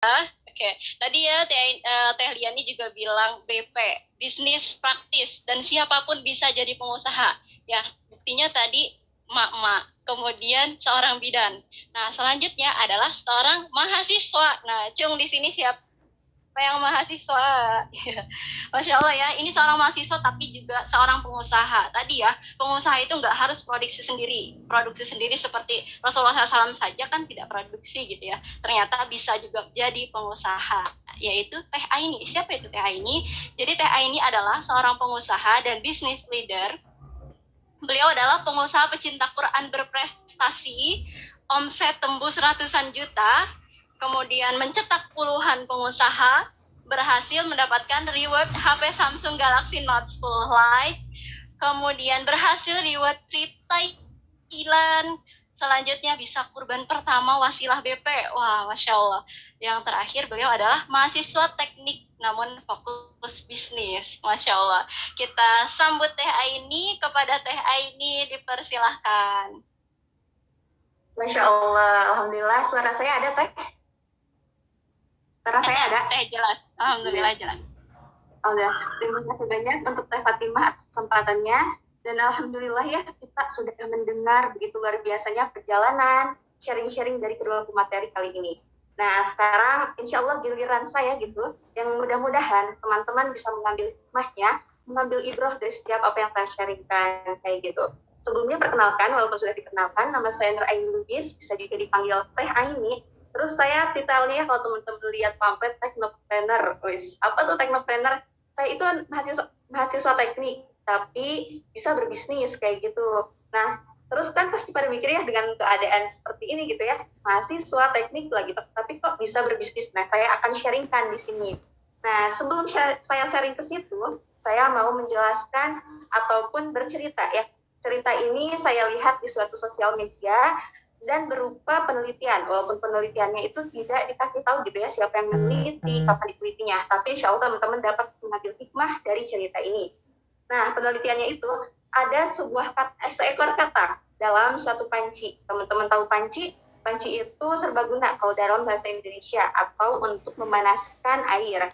Oke, tadi ya Teh Liani juga bilang BP, bisnis praktis, dan siapapun bisa jadi pengusaha. Ya, buktinya tadi mak-mak, kemudian seorang bidan. Nah, selanjutnya adalah seorang mahasiswa. Nah, Cung di sini siapa yang mahasiswa? Masya Allah ya, ini seorang mahasiswa tapi juga seorang pengusaha. Tadi ya, pengusaha itu nggak harus produksi sendiri seperti Rasulullah SAW saja kan tidak produksi gitu ya. Ternyata bisa juga jadi pengusaha, yaitu Teh Aini. Siapa itu Teh Aini? Jadi Teh Aini adalah seorang pengusaha dan business leader. Beliau adalah pengusaha pecinta Quran berprestasi, omset tembus ratusan juta, kemudian mencetak puluhan pengusaha, berhasil mendapatkan reward HP Samsung Galaxy Note 10 Lite, kemudian berhasil reward trip Thailand, selanjutnya bisa kurban pertama wasilah BP. Wah, Masya Allah. Yang terakhir beliau adalah mahasiswa teknik namun fokus bisnis. Masya Allah. Kita sambut Teh Aini. Kepada Teh Aini dipersilahkan. Masya Allah, Alhamdulillah suara saya ada Teh? Suara saya ada? Teh jelas, Alhamdulillah jelas. Alhamdulillah, terima kasih banyak untuk Teh Fatimah atas kesempatannya. Dan Alhamdulillah ya kita sudah mendengar begitu luar biasanya perjalanan, sharing-sharing dari kedua pemateri kali ini. Nah sekarang insya Allah giliran saya gitu, yang mudah-mudahan teman-teman bisa mengambil hikmahnya, mengambil ibrah dari setiap apa yang saya sharingkan kayak gitu. Sebelumnya perkenalkan, walaupun sudah dikenalkan, nama saya Nur Aini Lubis, bisa juga dipanggil Teh Aini. Terus saya titelnya kalau teman-teman lihat pamflet Teknopreneur, apa tuh Teknopreneur? Saya itu mahasiswa teknik, tapi bisa berbisnis kayak gitu. Nah, terus kan pasti pada mikir ya dengan keadaan seperti ini gitu ya, mahasiswa teknik lagi, tapi kok bisa berbisnis. Nah, saya akan sharingkan di sini. Nah, sebelum saya sharing ke situ, saya mau menjelaskan ataupun bercerita ya. Cerita ini saya lihat di suatu sosial media dan berupa penelitian, walaupun penelitiannya itu tidak dikasih tahu gitu ya siapa yang meneliti, kapan ditelitinya, tapi insya Allah teman-teman dapat mengambil hikmah dari cerita ini. Nah, penelitiannya itu ada seekor kata dalam suatu panci. Teman-teman tahu panci? Panci itu serbaguna kalau dalam bahasa Indonesia, atau untuk memanaskan air.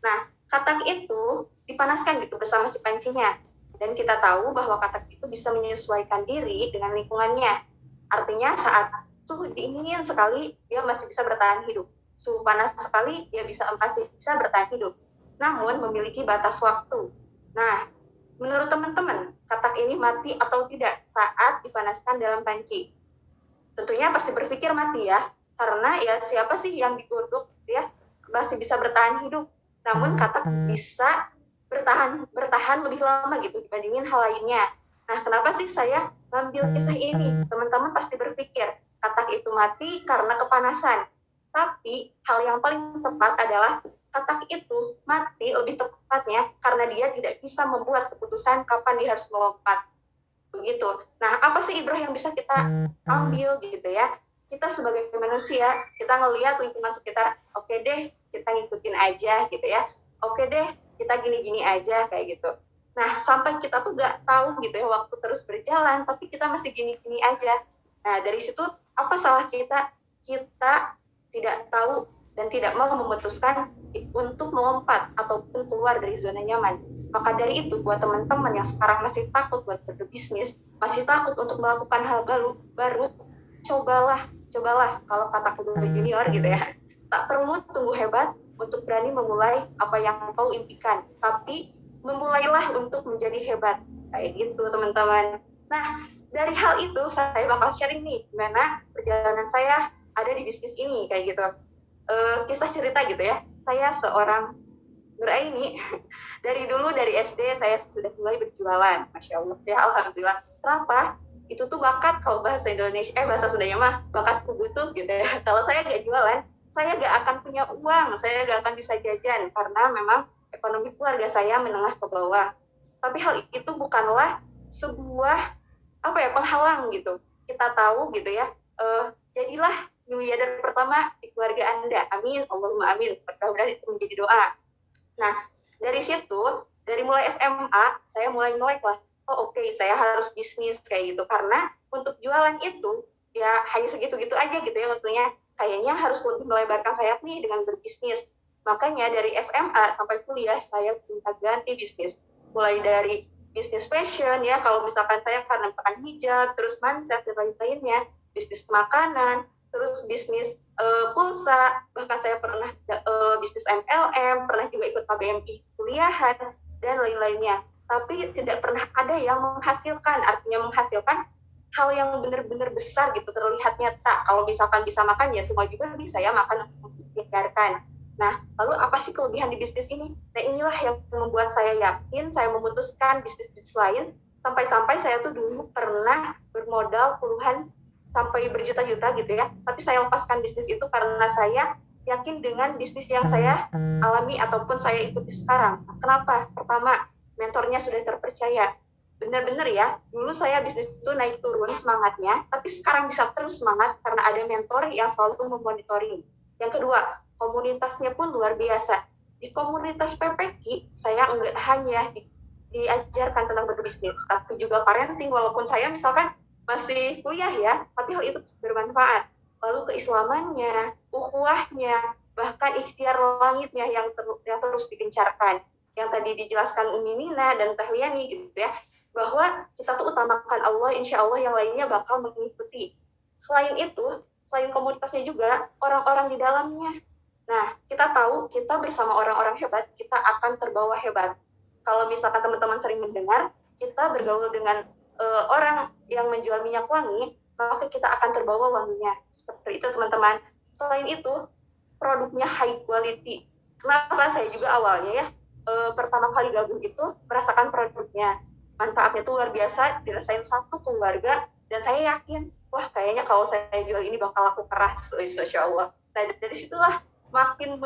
Nah, katak itu dipanaskan gitu bersama si pancinya. Dan kita tahu bahwa katak itu bisa menyesuaikan diri dengan lingkungannya. Artinya saat suhu dingin sekali, dia masih bisa bertahan hidup. Suhu panas sekali, dia masih bisa bertahan hidup. Namun memiliki batas waktu. Nah, menurut teman-teman, katak ini mati atau tidak saat dipanaskan dalam panci? Tentunya pasti berpikir mati ya, karena ya siapa sih yang digodok dia masih bisa bertahan hidup. Namun katak bisa bertahan lebih lama gitu dibandingin hal lainnya. Nah, kenapa sih saya ngambil kisah ini? Teman-teman pasti berpikir, katak itu mati karena kepanasan. Tapi hal yang paling tepat adalah katak itu mati lebih tepatnya karena dia tidak bisa membuat keputusan kapan dia harus melompat. Begitu. Nah, apa sih ibrah yang bisa kita ambil gitu ya? Kita sebagai manusia, kita ngelihat lingkungan sekitar, oke deh, kita ngikutin aja gitu ya. Oke deh, kita gini-gini aja kayak gitu. Nah, sampai kita tuh gak tahu gitu ya, waktu terus berjalan, tapi kita masih gini-gini aja. Nah, dari situ, apa salah kita? Kita tidak tahu dan tidak mau memutuskan untuk melompat ataupun keluar dari zona nyaman. Maka dari itu, buat teman-teman yang sekarang masih takut buat berbisnis, masih takut untuk melakukan hal baru, cobalah kalau kata kudu junior gitu ya. Tak perlu tunggu hebat untuk berani memulai apa yang kau impikan, tapi memulailah untuk menjadi hebat. Kayak gitu teman-teman. Nah, dari hal itu saya bakal sharing nih gimana perjalanan saya ada di bisnis ini kayak gitu. Kisah cerita gitu ya. Saya seorang Nuraini dari SD saya sudah mulai berjualan. Masya Allah ya, alhamdulillah. Kenapa? Itu tuh bakat, kalau bahasa Indonesia bahasa Sundanya mah bakatku butuh gitu ya. Kalau saya nggak jualan, saya nggak akan punya uang, saya nggak akan bisa jajan karena memang ekonomi keluarga saya menengah ke bawah. Tapi hal itu bukanlah sebuah penghalang gitu. Kita tahu gitu ya, jadilah miliarder pertama di keluarga Anda. Amin, Allahumma amin. Mudah-mudahan itu menjadi doa. Nah, dari situ, dari mulai SMA, saya mulai melek lah. Oh oke, saya harus bisnis kayak gitu. Karena untuk jualan itu, ya hanya segitu-gitu aja gitu ya waktunya. kayaknya harus lebih melebarkan sayap nih dengan berbisnis. Makanya dari SMA sampai kuliah saya minta ganti bisnis. Mulai dari bisnis fashion ya, kalau misalkan saya karena misalkan hijab, terus mindset dan lain-lainnya, bisnis makanan, terus bisnis pulsa, bahkan saya pernah bisnis MLM, pernah juga ikut KBMI kuliahan, dan lain-lainnya. Tapi tidak pernah ada yang menghasilkan, artinya menghasilkan hal yang benar-benar besar gitu, terlihat nyata. Kalau misalkan bisa makan ya semua juga bisa ya makan untuk dihindarkan. Nah, lalu apa sih kelebihan di bisnis ini? Nah, inilah yang membuat saya yakin, saya memutuskan bisnis-bisnis lain, sampai-sampai saya tuh dulu pernah bermodal puluhan sampai berjuta-juta gitu ya, tapi saya lepaskan bisnis itu karena saya yakin dengan bisnis yang saya alami ataupun saya ikuti sekarang. Kenapa? Pertama, mentornya sudah terpercaya. Benar-benar ya, dulu saya bisnis itu naik turun semangatnya, tapi sekarang bisa terus semangat karena ada mentor yang selalu memonitoring. Yang kedua, komunitasnya pun luar biasa. Di komunitas PPQ, saya enggak hanya diajarkan tentang berbisnis, tapi juga parenting, walaupun saya misalkan masih kuliah ya, tapi hal itu bermanfaat. Lalu keislamannya, ukhuwahnya, bahkan ikhtiar langitnya yang terus digencarkan. Yang tadi dijelaskan Umi Nina dan Teh Liani gitu ya, bahwa kita tuh utamakan Allah, insya Allah yang lainnya bakal mengikuti. Selain itu, selain komunitasnya juga, orang-orang di dalamnya. Nah, kita tahu kita bersama orang-orang hebat, kita akan terbawa hebat. Kalau misalkan teman-teman sering mendengar, kita bergaul dengan orang yang menjual minyak wangi, maka kita akan terbawa wanginya. Seperti itu teman-teman. Selain itu, produknya high quality. Kenapa saya juga awalnya ya, pertama kali gabung itu merasakan produknya. Manfaatnya itu luar biasa, dirasain satu keluarga, dan saya yakin, wah kayaknya kalau saya jual ini bakal laku keras, insya Allah. Nah, dari situlah makin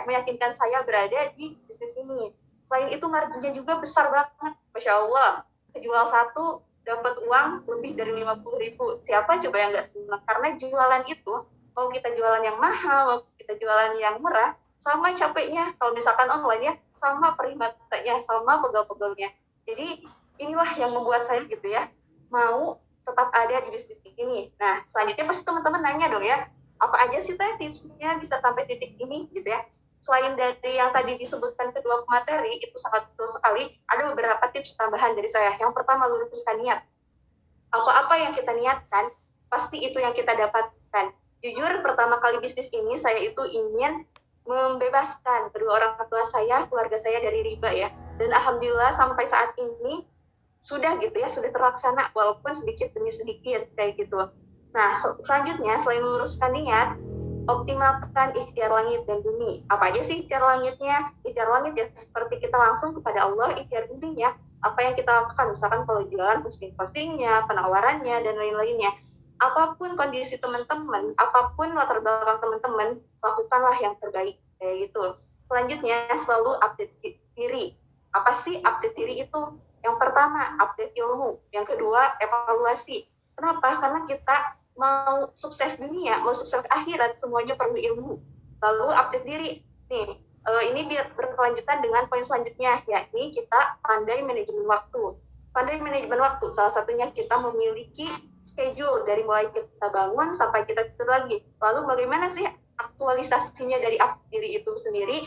meyakinkan saya berada di bisnis ini. Selain itu marginnya juga besar banget, Masya Allah. Kejual satu dapat uang lebih dari 50.000. Siapa coba yang nggak senang? Karena jualan itu, mau kita jualan yang mahal, mau kita jualan yang murah, sama capeknya. Kalau misalkan online ya, sama perih matanya, sama pegel-pegelnya. Jadi inilah yang membuat saya gitu ya, mau tetap ada di bisnis ini. Nah, selanjutnya pasti teman-teman nanya dong ya, apa aja sih Teh tipsnya bisa sampai titik ini gitu ya. Selain dari yang tadi disebutkan kedua materi, itu sangat betul sekali, ada beberapa tips tambahan dari saya. Yang pertama, luruskan niat. Apa-apa yang kita niatkan, pasti itu yang kita dapatkan. Jujur, pertama kali bisnis ini, saya itu ingin membebaskan kedua orang tua saya, keluarga saya dari riba ya. Dan Alhamdulillah sampai saat ini, sudah gitu ya, sudah terlaksana, walaupun sedikit demi sedikit, kayak gitu. Nah, selanjutnya, selain luruskan niat, optimalkan ikhtiar langit dan bumi. Apa aja sih ikhtiar langitnya? Ikhtiar langit ya seperti kita langsung kepada Allah, ikhtiar buminya apa yang kita lakukan, misalkan kalau jualan posting-postingnya, penawarannya, dan lain-lainnya. Apapun kondisi teman-teman, apapun latar belakang teman-teman, lakukanlah yang terbaik, kayak gitu. Selanjutnya, selalu update diri. Apa sih update diri itu? Yang pertama, update ilmu. Yang kedua, evaluasi. Kenapa? Karena kita mau sukses dunia, mau sukses akhirat, semuanya perlu ilmu. Lalu update diri. Nih, ini berkelanjutan dengan poin selanjutnya, yakni kita pandai manajemen waktu. Pandai manajemen waktu, salah satunya kita memiliki schedule dari mulai kita bangun sampai kita tidur lagi. Lalu bagaimana sih aktualisasinya dari update diri itu sendiri?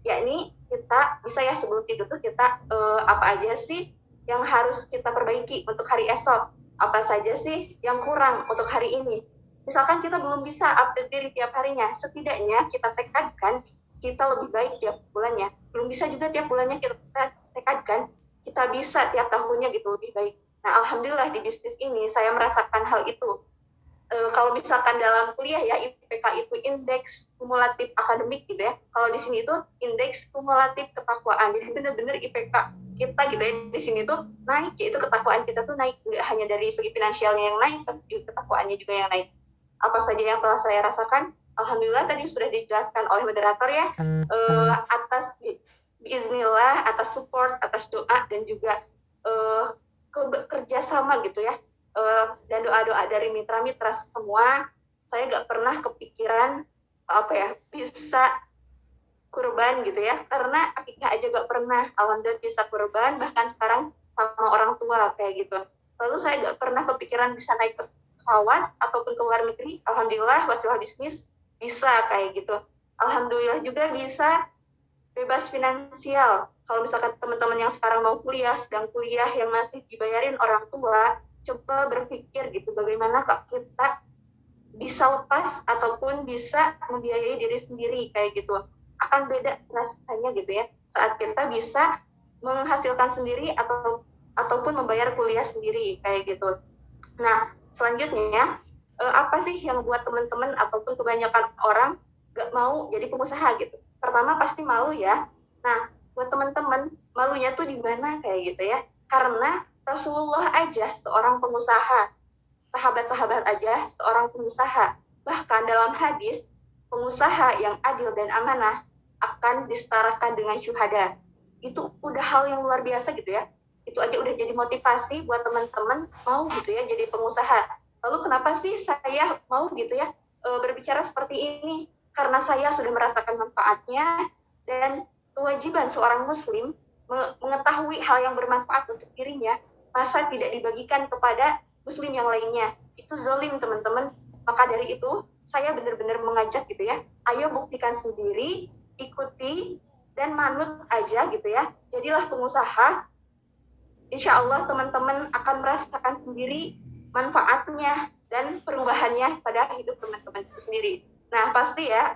Yakni kita bisa ya sebelum tidur tuh kita apa aja sih yang harus kita perbaiki untuk hari esok? Apa saja sih yang kurang untuk hari ini? Misalkan kita belum bisa update diri tiap harinya, setidaknya kita tekadkan kita lebih baik tiap bulannya. Belum bisa juga tiap bulannya kita tekadkan kita bisa tiap tahunnya gitu lebih baik. Nah, Alhamdulillah di bisnis ini saya merasakan hal itu. Kalau misalkan dalam kuliah ya, IPK itu indeks kumulatif akademik gitu ya. Kalau di sini itu indeks kumulatif ketakwaan. Jadi benar-benar IPK kita gitu ya di sini tuh naik, yaitu ketakwaan kita tuh naik, nggak hanya dari segi finansialnya yang naik, tapi juga ketakwaannya juga yang naik. Apa saja yang telah saya rasakan, Alhamdulillah tadi sudah dijelaskan oleh moderator ya, atas biiznillah, atas support, atas doa, dan juga kerjasama gitu ya, dan doa-doa dari mitra-mitra semua, saya nggak pernah kepikiran bisa kurban gitu ya, karena akikah aja gak pernah, alhamdulillah bisa kurban, bahkan sekarang sama orang tua kayak gitu. Lalu saya gak pernah kepikiran bisa naik pesawat ataupun ke luar negeri, alhamdulillah wasilah bisnis bisa kayak gitu. Alhamdulillah juga bisa bebas finansial. Kalau misalkan teman-teman yang sekarang mau kuliah, sedang kuliah yang masih dibayarin orang tua, coba berpikir gitu bagaimana kok kita bisa lepas ataupun bisa membiayai diri sendiri kayak gitu. Akan beda rasanya gitu ya saat kita bisa menghasilkan sendiri ataupun membayar kuliah sendiri kayak gitu. Nah, selanjutnya apa sih yang buat teman-teman ataupun kebanyakan orang gak mau jadi pengusaha gitu? Pertama pasti malu ya. Nah, buat teman-teman, malunya tuh di mana kayak gitu ya? Karena Rasulullah aja seorang pengusaha, sahabat-sahabat aja seorang pengusaha. Bahkan dalam hadis, pengusaha yang adil dan amanah akan disetarakan dengan syuhada. Itu udah hal yang luar biasa gitu ya. Itu aja udah jadi motivasi buat teman-teman mau gitu ya jadi pengusaha. Lalu kenapa sih saya mau gitu ya berbicara seperti ini? Karena saya sudah merasakan manfaatnya dan kewajiban seorang muslim mengetahui hal yang bermanfaat untuk dirinya, masa tidak dibagikan kepada muslim yang lainnya. Itu zolim teman-teman. Maka dari itu saya benar-benar mengajak gitu ya, ayo buktikan sendiri, ikuti dan manut aja gitu ya. Jadilah pengusaha. Insya Allah teman-teman akan merasakan sendiri manfaatnya dan perubahannya pada hidup teman-teman itu sendiri. Nah pasti ya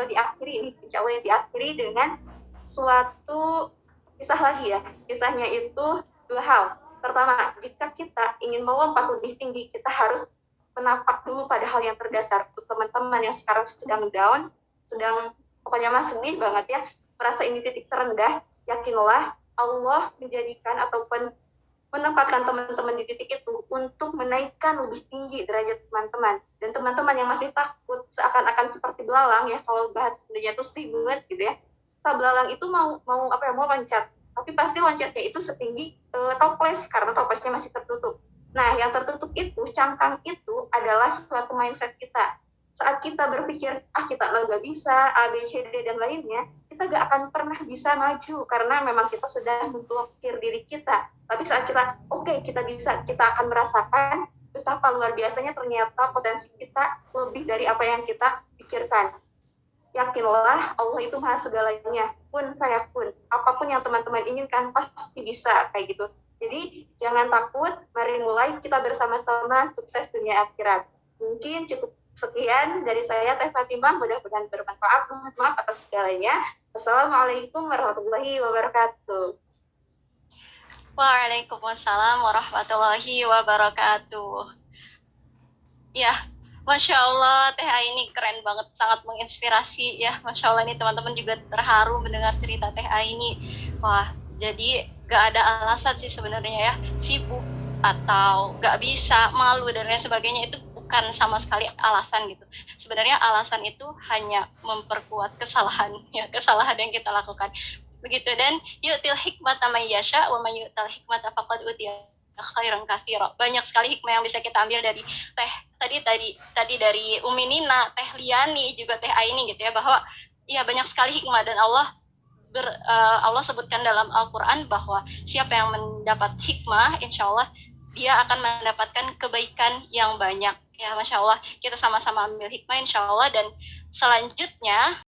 diakhiri ini, insya Allah diakhiri dengan suatu kisah lagi ya. Kisahnya itu dua hal. Pertama, jika kita ingin melompat lebih tinggi, kita harus menapak dulu pada hal yang terdasar. Untuk teman-teman yang sekarang sedang down, sedang pokoknya mas sedih banget ya, merasa ini titik terendah, yakinlah Allah menjadikan ataupun menempatkan teman-teman di titik itu untuk menaikkan lebih tinggi derajat teman-teman. Dan teman-teman yang masih takut seakan-akan seperti belalang ya, kalau bahasa Sundanya itu sibet gitu ya. Belalang itu mau loncat, tapi pasti loncatnya itu setinggi toples karena toplesnya masih tertutup. Nah, yang tertutup itu, cangkang itu adalah suatu mindset kita. Saat kita berpikir, kita nggak bisa, A, B, C, D, dan lainnya, kita nggak akan pernah bisa maju, karena memang kita sudah memblokir diri kita. Tapi saat kita, kita bisa, kita akan merasakan betapa luar biasanya ternyata potensi kita lebih dari apa yang kita pikirkan. Yakinlah Allah itu maha segalanya, pun fayakun. Apapun yang teman-teman inginkan, pasti bisa, kayak gitu. Jadi, jangan takut, mari mulai kita bersama-sama sukses dunia akhirat. Mungkin cukup sekian dari saya, Teh Fatimah, mudah-mudahan bermanfaat. Mohon maaf atas segalanya. Assalamualaikum warahmatullahi wabarakatuh. Waalaikumsalam warahmatullahi wabarakatuh. Ya, Masya Allah, Teh Aini keren banget, sangat menginspirasi ya. Masya Allah, ini teman-teman juga terharu mendengar cerita Teh Aini. Wah, jadi gak ada alasan sih sebenarnya ya, sibuk atau gak bisa, malu dan lain sebagainya itu bukan sama sekali alasan gitu. Sebenarnya alasan itu hanya memperkuat kesalahan ya, kesalahan yang kita lakukan. Begitu, dan yu'til hikmata may yasha wa may yu'tal hikmata faqad utiya khairan katsira. Banyak sekali hikmah yang bisa kita ambil dari tadi dari Umi Nina, Teh Liani, juga Teh Aini gitu ya, bahwa ya banyak sekali hikmah, dan Allah sebutkan dalam Al-Qur'an bahwa siapa yang mendapat hikmah, insya Allah dia akan mendapatkan kebaikan yang banyak. Ya, Masya Allah, kita sama-sama ambil hikmah insya Allah. Dan selanjutnya